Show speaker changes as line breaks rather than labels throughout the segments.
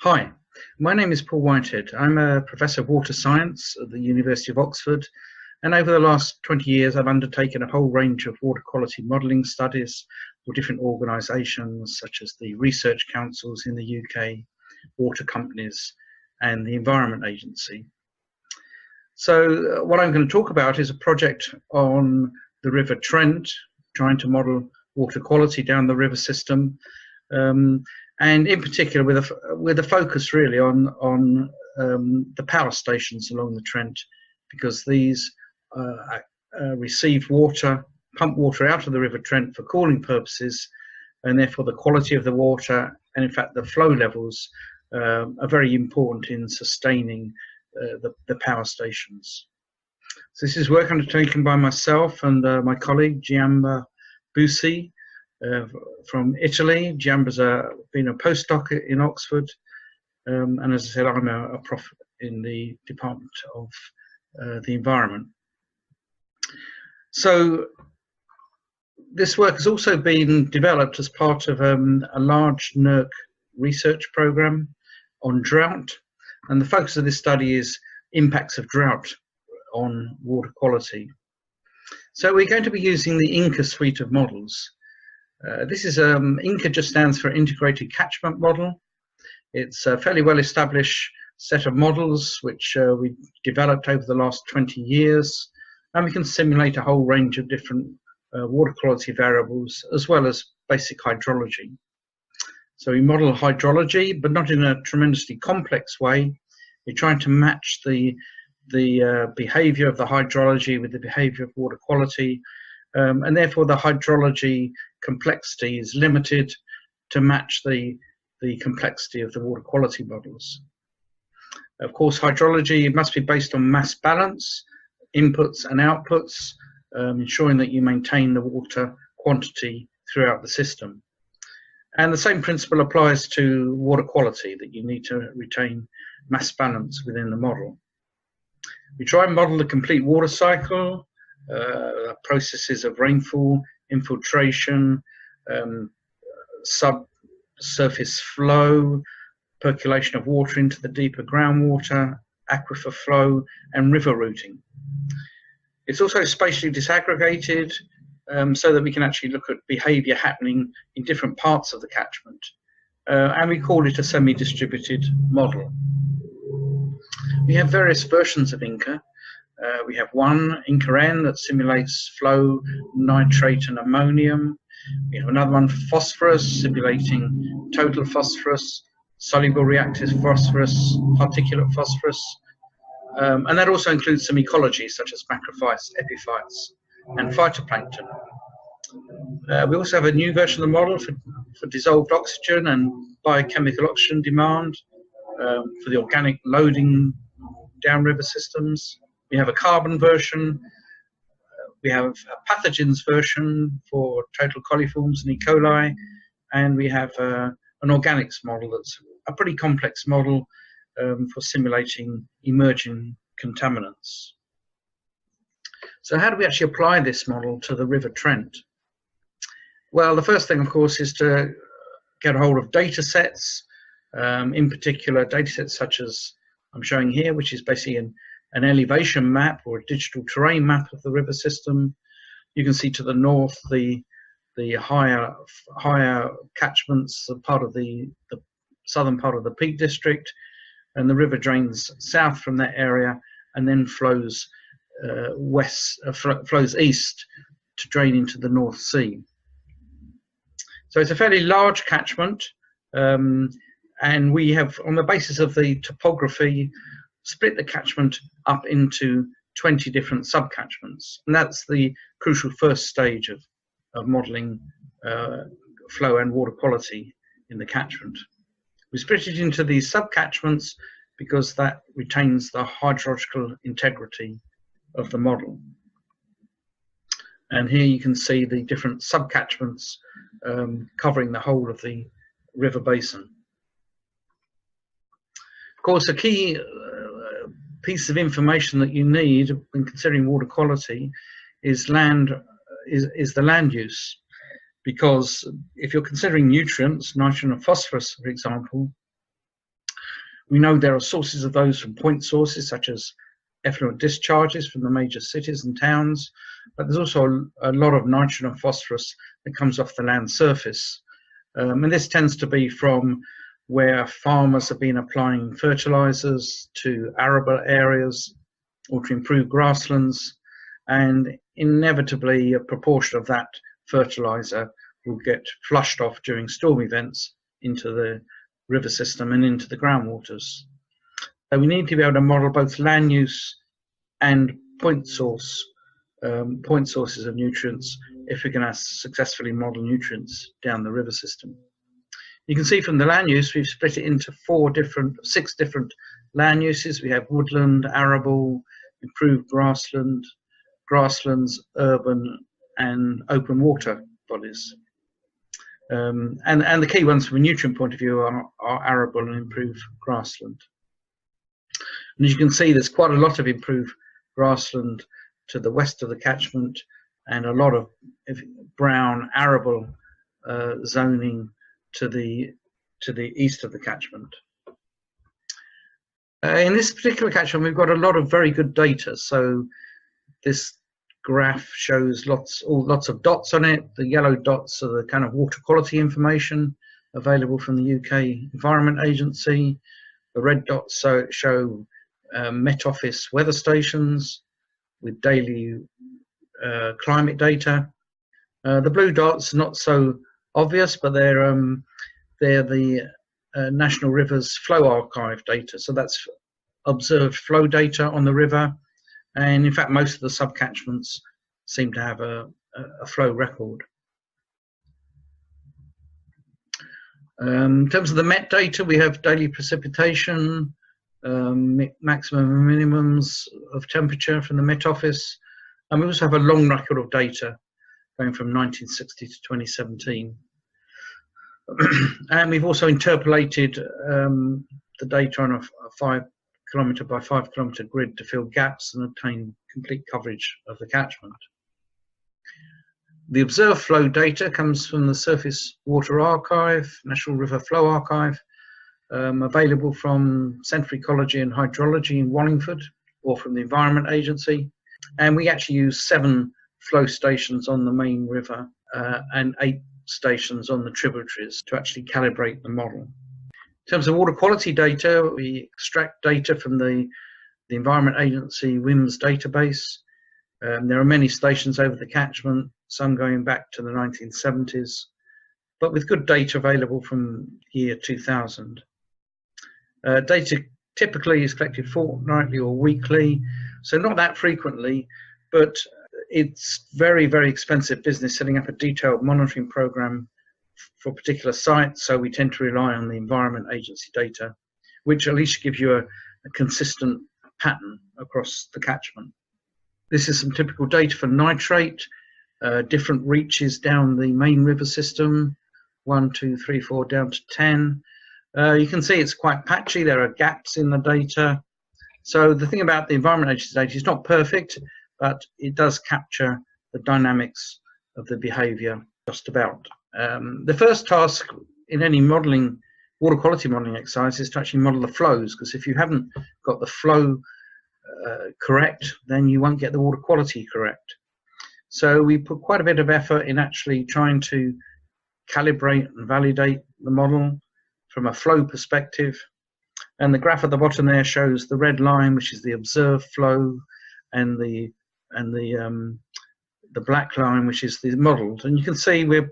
Hi, my name is Paul Whitehead. I'm a professor of water science at the University of Oxford, and over the last 20 years I've undertaken a whole range of water quality modelling studies for different organisations such as the research councils in the UK, water companies and the Environment Agency. So what I'm going to talk about is a project on the River Trent, trying to model water quality down the river system, and in particular with a focus really on the power stations along the Trent, because these receive water, pump water out of the River Trent for cooling purposes, and therefore the quality of the water and in fact the flow levels are very important in sustaining the power stations. So this is work undertaken by myself and my colleague Gianbattista Bussi from Italy. Gianba's been a postdoc in Oxford, and as I said, I'm a prof in the Department of the Environment. So this work has also been developed as part of a large NERC research program on drought, and the focus of this study is impacts of drought on water quality. So we're going to be using the INCA suite of models. This is INCA just stands for Integrated Catchment Model. It's a fairly well established set of models which we developed over the last 20 years, and we can simulate a whole range of different water quality variables as well as basic hydrology. So we model hydrology, but not in a tremendously complex way. We're trying to match the behavior of the hydrology with the behavior of water quality, and therefore the hydrology complexity is limited to match the complexity of the water quality models. Of course, hydrology must be based on mass balance, inputs and outputs, ensuring that you maintain the water quantity throughout the system. And the same principle applies to water quality, that you need to retain mass balance within the model. We try and model the complete water cycle, processes of rainfall, infiltration, subsurface flow, percolation of water into the deeper groundwater, aquifer flow, and river routing. It's also spatially disaggregated, so that we can actually look at behaviour happening in different parts of the catchment, and we call it a semi-distributed model. We have various versions of INCA. We have one, INCA-N, that simulates flow, nitrate and ammonium. We have another one, phosphorus, simulating total phosphorus, soluble reactive phosphorus, particulate phosphorus, and that also includes some ecology such as macrophytes, epiphytes and phytoplankton. We also have a new version of the model for dissolved oxygen and biochemical oxygen demand, for the organic loading downriver systems. We have a carbon version, we have a pathogens version for total coliforms and E. coli, and we have an organics model that's a pretty complex model for simulating emerging contaminants. So how do we actually apply this model to the River Trent? Well, the first thing, of course, is to get a hold of data sets, in particular data sets such as I'm showing here, which is basically an elevation map or a digital terrain map of the river system. You can see to the north the higher catchments, part of the southern part of the Peak District, and the river drains south from that area and then flows flows east to drain into the North Sea. So it's a fairly large catchment, and we have, on the basis of the topography, split the catchment up into 20 different subcatchments, and that's the crucial first stage of modelling flow and water quality in the catchment. We split it into these subcatchments because that retains the hydrological integrity of the model. And here you can see the different subcatchments covering the whole of the river basin. Of course, a key piece of information that you need when considering water quality is the land use, because if you're considering nutrients, nitrogen and phosphorus, for example, We know there are sources of those from point sources, such as effluent discharges from the major cities and towns, but there's also a lot of nitrogen and phosphorus that comes off the land surface. And this tends to be from where farmers have been applying fertilizers to arable areas or to improve grasslands, and inevitably a proportion of that fertilizer will get flushed off during storm events into the river system and into the groundwaters. So we need to be able to model both land use and point sources of nutrients if we're going to successfully model nutrients down the river system. You can see from the land use, we've split it into six different land uses. We have woodland, arable, improved grasslands, urban, and open water bodies. And the key ones from a nutrient point of view are arable and improved grassland. And as you can see, there's quite a lot of improved grassland to the west of the catchment, and a lot of brown arable zoning to the east of the catchment. In this particular catchment, we've got a lot of very good data. So this graph shows lots of dots on it. The yellow dots are the kind of water quality information available from the UK Environment Agency. The red dots show Met Office weather stations with daily climate data. The blue dots, not so obvious, but they're the National Rivers Flow Archive data. So that's observed flow data on the river. And in fact, most of the subcatchments seem to have a flow record. In terms of the Met data, we have daily precipitation, maximum and minimums of temperature from the Met Office. And we also have a long record of data going from 1960 to 2017. And we've also interpolated the data on a 5 kilometre by 5 kilometre grid to fill gaps and obtain complete coverage of the catchment. The observed flow data comes from the Surface Water Archive, National River Flow Archive, available from Centre for Ecology and Hydrology in Wallingford, or from the Environment Agency. And we actually use 7 flow stations on the main river and 8 stations on the tributaries to actually calibrate the model. In terms of water quality data, we extract data from the Environment Agency WIMS database. There are many stations over the catchment, some going back to the 1970s, but with good data available from year 2000. Data typically is collected fortnightly or weekly, so not that frequently, but it's very, very expensive business setting up a detailed monitoring program for particular sites, so we tend to rely on the Environment Agency data, which at least gives you a consistent pattern across the catchment. This is some typical data for nitrate, different reaches down the main river system, 1, 2, 3, 4, down to 10. You can see it's quite patchy, there are gaps in the data. So the thing about the Environment Agency data is not perfect, but it does capture the dynamics of the behaviour just about. The first task in any modelling, water quality modelling exercise, is to actually model the flows, because if you haven't got the flow correct, then you won't get the water quality correct. So we put quite a bit of effort in actually trying to calibrate and validate the model from a flow perspective. And the graph at the bottom there shows the red line, which is the observed flow, and the black line, which is the modelled. And you can see we're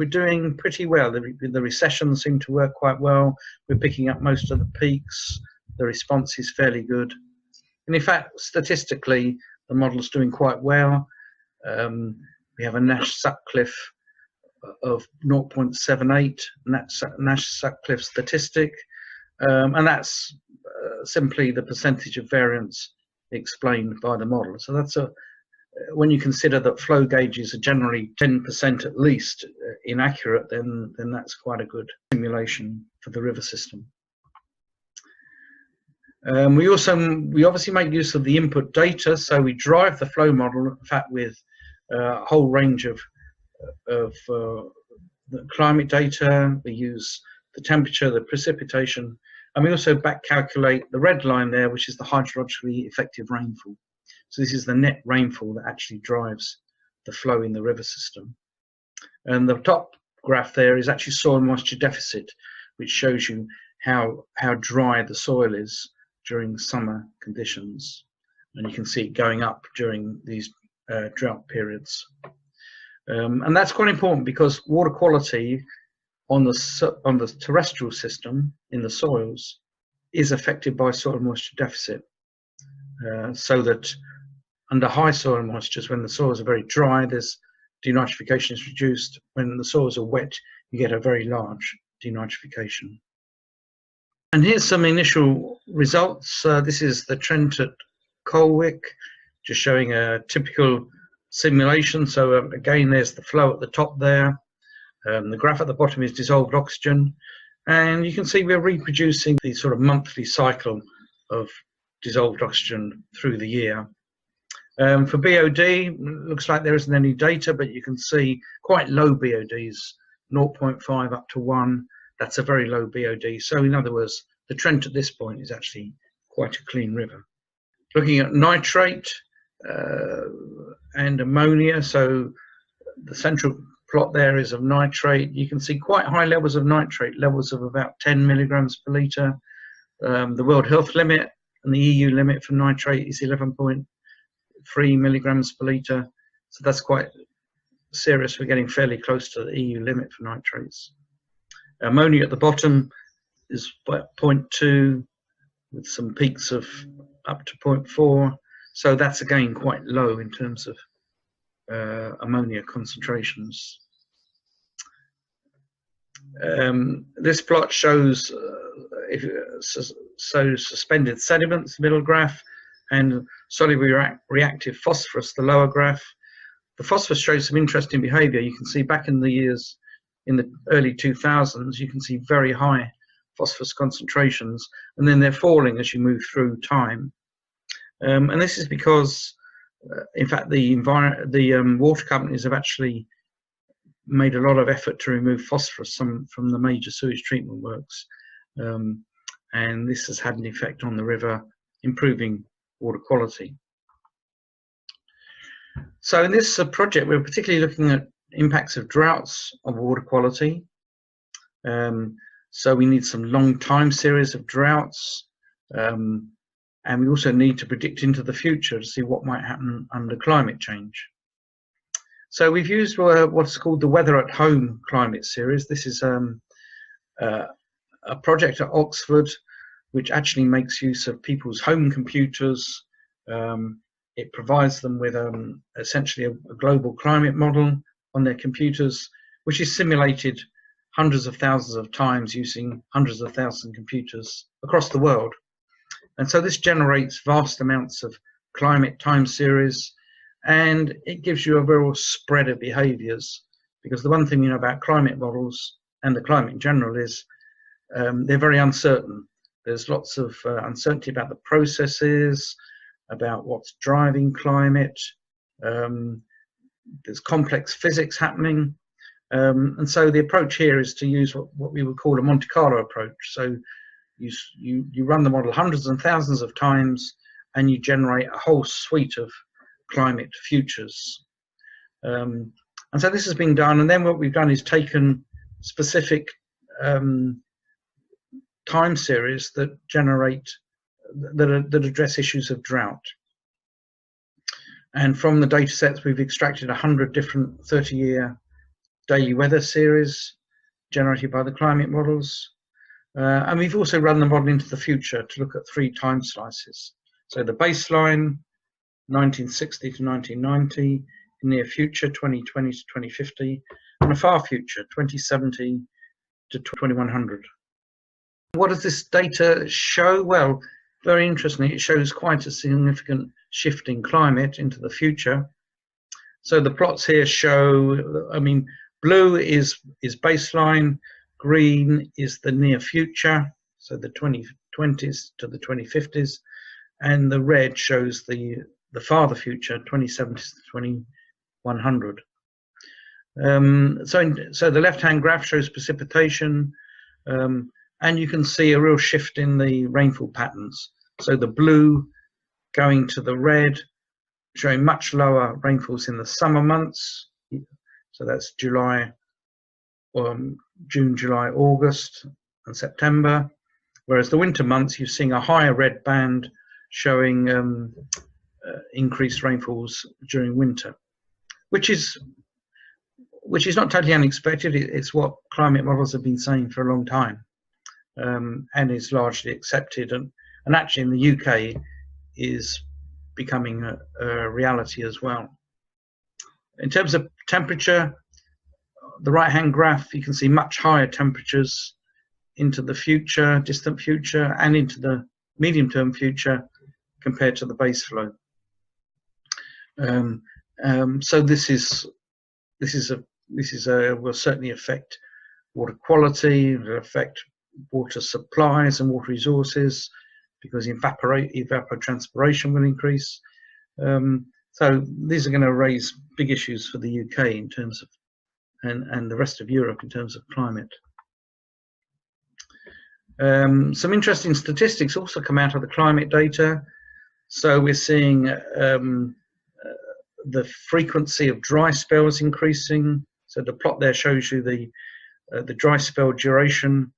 doing pretty well. The recessions seem to work quite well. We're picking up most of the peaks. The response is fairly good. And in fact, statistically, the model's doing quite well. We have a Nash-Sutcliffe of 0.78, Nash-Sutcliffe statistic, and that's simply the percentage of variance explained by the model. So that's when you consider that flow gauges are generally 10% at least inaccurate, then that's quite a good simulation for the river system. We obviously make use of the input data, so we drive the flow model, in fact, with a whole range of the climate data. We use the temperature, the precipitation, And we also back calculate the red line there, which is the hydrologically effective rainfall. So this is the net rainfall that actually drives the flow in the river system. And the top graph there is actually soil moisture deficit, which shows you how dry the soil is during summer conditions. And you can see it going up during these drought periods. And that's quite important because water quality on the terrestrial system in the soils is affected by soil moisture deficit. So that under high soil moistures, when the soils are very dry, there's denitrification is reduced. When the soils are wet, you get a very large denitrification. And here's some initial results. This is the Trent at Colwick, just showing a typical simulation. So again, there's the flow at the top there. The graph at the bottom is dissolved oxygen. And you can see we're reproducing the sort of monthly cycle of dissolved oxygen through the year. For BOD, looks like there isn't any data, but you can see quite low BODs, 0.5 up to 1. That's a very low BOD. So in other words, the Trent at this point is actually quite a clean river. Looking at nitrate and ammonia, so the central plot there is of nitrate. You can see quite high levels of nitrate, levels of about 10 milligrams per litre. The World Health limit and the EU limit for nitrate is 11.3 milligrams per litre. So that's quite serious. We're getting fairly close to the EU limit for nitrates. Ammonia at the bottom is 0.2 with some peaks of up to 0.4. So that's again quite low in terms of ammonia concentrations. This plot shows suspended sediments, middle graph, and soluble reactive phosphorus, the lower graph. The phosphorus shows some interesting behaviour. You can see back in the early 2000s, you can see very high phosphorus concentrations, and then they're falling as you move through time. And this is because, in fact, the water companies have actually made a lot of effort to remove phosphorus from the major sewage treatment works. And this has had an effect on the river, improving water quality. So in this project, we're particularly looking at impacts of droughts on water quality. So we need some long time series of droughts. And we also need to predict into the future to see what might happen under climate change. So we've used what's called the Weather at Home climate series. This is a project at Oxford which actually makes use of people's home computers. It provides them with essentially a global climate model on their computers, which is simulated hundreds of thousands of times using hundreds of thousands of computers across the world. And so this generates vast amounts of climate time series, and it gives you a real spread of behaviours, because the one thing we know about climate models and the climate in general is they're very uncertain. There's lots of uncertainty about the processes, about what's driving climate. There's complex physics happening. And so the approach here is to use what we would call a Monte Carlo approach. So you run the model hundreds and thousands of times, and you generate a whole suite of climate futures. And so this has been done, and then what we've done is taken specific time series that address issues of drought. And from the data sets, we've extracted 100 different 30-year daily weather series generated by the climate models. And we've also run the model into the future to look at 3 time slices. So the baseline, 1960 to 1990, near future, 2020 to 2050, and a far future, 2070 to 2100. What does this data show? Well, very interestingly, it shows quite a significant shift in climate into the future. So the plots here show, blue is baseline, green is the near future, so the 2020s to the 2050s, and the red shows the farther future, 2070s to 2100. So the left-hand graph shows precipitation. and you can see a real shift in the rainfall patterns. So the blue going to the red, showing much lower rainfalls in the summer months. So that's July, June, July, August, and September. Whereas the winter months, you're seeing a higher red band showing increased rainfalls during winter, which is not totally unexpected. It's what climate models have been saying for a long time, and is largely accepted. And actually, in the UK, is becoming a reality as well. In terms of temperature, the right-hand graph, you can see much higher temperatures into the future, distant future, and into the medium-term future compared to the base flow. So this will certainly affect water quality, will affect water supplies and water resources, because evapotranspiration will increase. So these are going to raise big issues for the UK in terms of, and the rest of Europe in terms of climate. Some interesting statistics also come out of the climate data. So we're seeing the frequency of dry spells increasing. So the plot there shows you the dry spell duration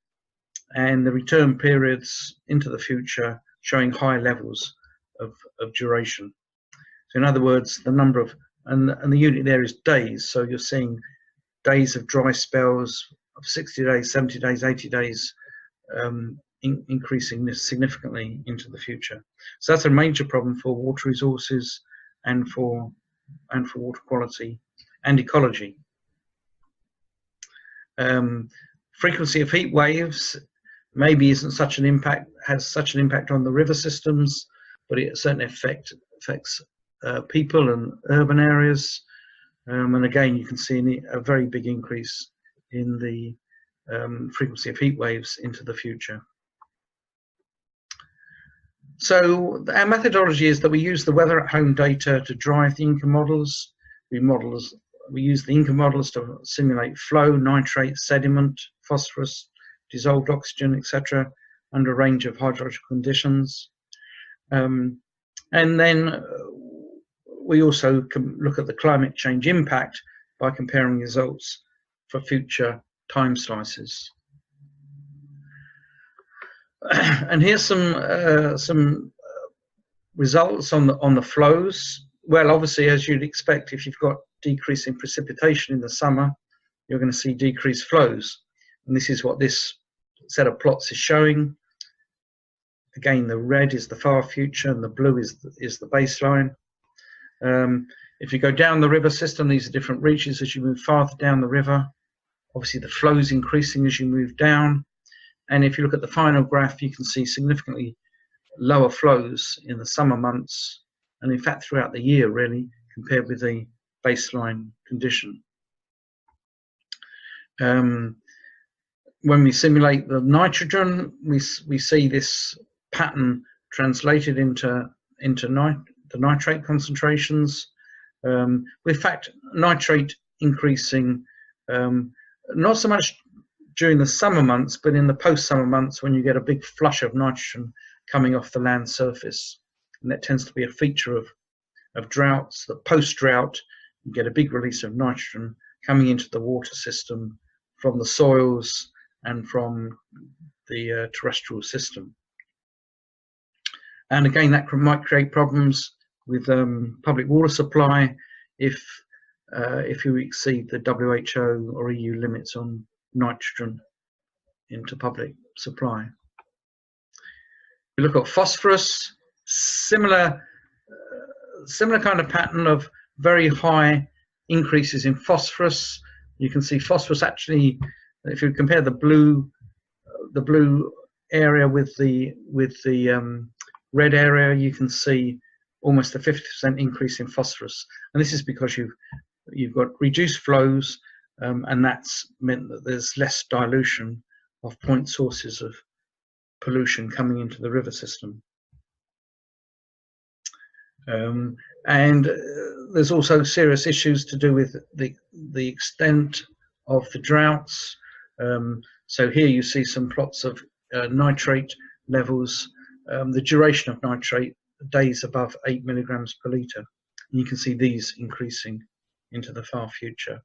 and the return periods into the future, showing high levels of duration. So in other words, the number of, and the unit there is days. So you're seeing days of dry spells of 60 days, 70 days, 80 days, increasing this significantly into the future. So that's a major problem for water resources and for water quality and ecology. Frequency of heat waves maybe isn't such an impact, has such an impact on the river systems, but it certainly affects people and urban areas. And again, you can see a very big increase in the frequency of heat waves into the future. So our methodology is that we use the weather at home data to drive the INCA models. We use the INCA models to simulate flow, nitrate, sediment, phosphorus, dissolved oxygen, etc., under a range of hydrological conditions. And then we also can look at the climate change impact by comparing results for future time slices. And here's some results on the flows. Well, obviously, as you'd expect, if you've got decrease in precipitation in the summer, you're going to see decreased flows. And this is what this set of plots is showing. Again, the red is the far future and the blue is the baseline. If you go down the river system, these are different reaches as you move farther down the river. Obviously, the flow is increasing as you move down. And if you look at the final graph, you can see significantly lower flows in the summer months, and in fact throughout the year, really, compared with the baseline condition. When we simulate the nitrogen, we see this pattern translated into the nitrate concentrations. In fact, nitrate increasing not so much during the summer months, but in the post-summer months when you get a big flush of nitrogen coming off the land surface. And that tends to be a feature of droughts. The post-drought, you get a big release of nitrogen coming into the water system from the soils and from the terrestrial system. And again, that might create problems with public water supply if you exceed the WHO or EU limits on nitrogen into public supply. We look at phosphorus, similar kind of pattern of very high increases in phosphorus. You can see phosphorus actually, if you compare the blue area with the red area, you can see almost a 50% increase in phosphorus. And this is because you've got reduced flows, and that's meant that there's less dilution of point sources of pollution coming into the river system. And there's also serious issues to do with the extent of the droughts. So here you see some plots of nitrate levels, the duration of nitrate, days above 8 milligrams per litre. And you can see these increasing into the far future.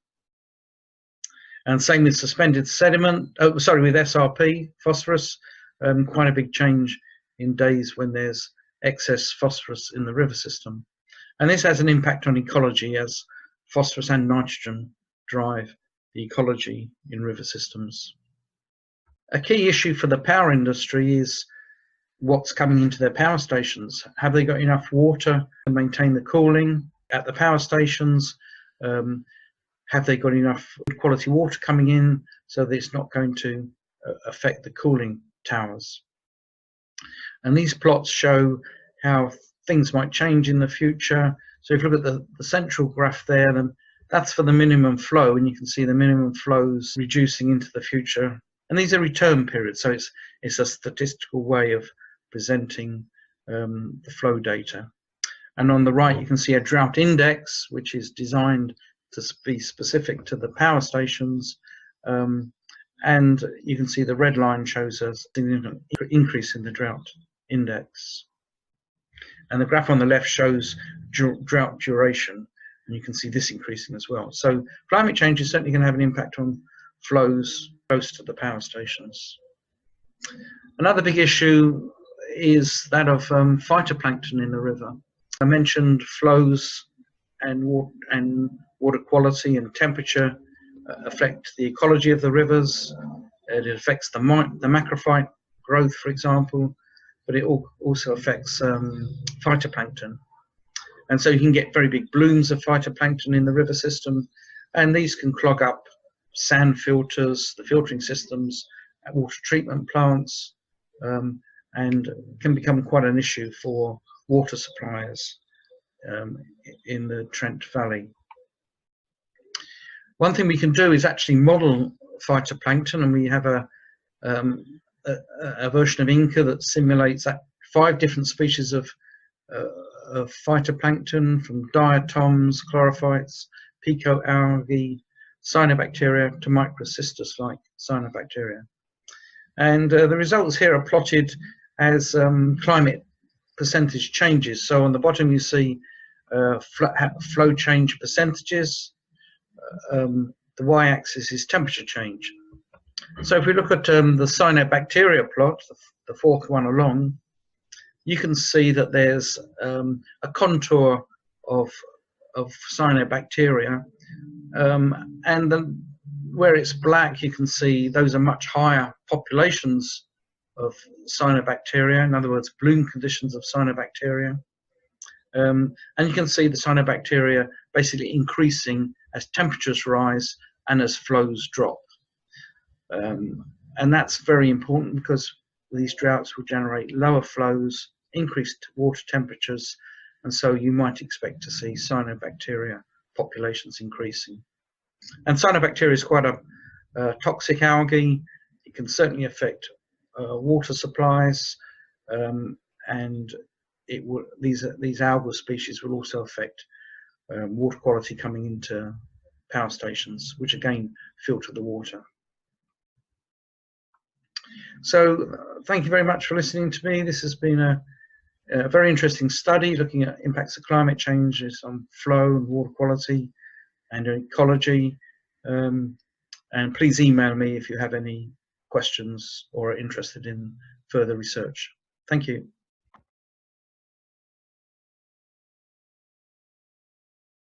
And same with suspended sediment, with SRP, phosphorus, quite a big change in days when there's excess phosphorus in the river system. And this has an impact on ecology, as phosphorus and nitrogen drive the ecology in river systems. A key issue for the power industry is what's coming into their power stations. Have they got enough water to maintain the cooling at the power stations? Have they got enough quality water coming in so that it's not going to affect the cooling towers? And these plots show how things might change in the future. So if you look at the central graph there, then that's for the minimum flow, and you can see the minimum flows reducing into the future. And these are return periods, so it's a statistical way of presenting the flow data. And on the right, you can see a drought index, which is designed to be specific to the power stations. And you can see the red line shows a significant increase in the drought index. And the graph on the left shows drought duration, and you can see this increasing as well. So climate change is certainly going to have an impact on flows close to the power stations. Another big issue is that of phytoplankton in the river. I mentioned flows and water quality and temperature affect the ecology of the rivers. It affects the macrophyte growth, for example, but it also affects phytoplankton. And so you can get very big blooms of phytoplankton in the river system, and these can clog up sand filters, the filtering systems at water treatment plants, and can become quite an issue for water suppliers in the Trent Valley. One thing we can do is actually model phytoplankton, and we have a version of INCA that simulates 5 different species of phytoplankton, from diatoms, chlorophytes, picoalgae, cyanobacteria to microcystus-like cyanobacteria. And the results here are plotted as climate percentage changes. So on the bottom you see flow change percentages. The y-axis is temperature change. So if we look at the cyanobacteria plot, the 4th one along, you can see that there's a contour of cyanobacteria, and where it's black, you can see those are much higher populations of cyanobacteria, in other words, bloom conditions of cyanobacteria. And you can see the cyanobacteria basically increasing as temperatures rise and as flows drop. And that's very important, because these droughts will generate lower flows, increased water temperatures, and so you might expect to see cyanobacteria populations increasing. And cyanobacteria is quite a toxic algae. It can certainly affect water supplies, and these algal species will also affect water quality coming into power stations, which again filter the water. So thank you very much for listening to me. This has been a very interesting study looking at impacts of climate changes on flow and water quality and ecology. And please email me if you have any questions or are interested in further research. Thank you.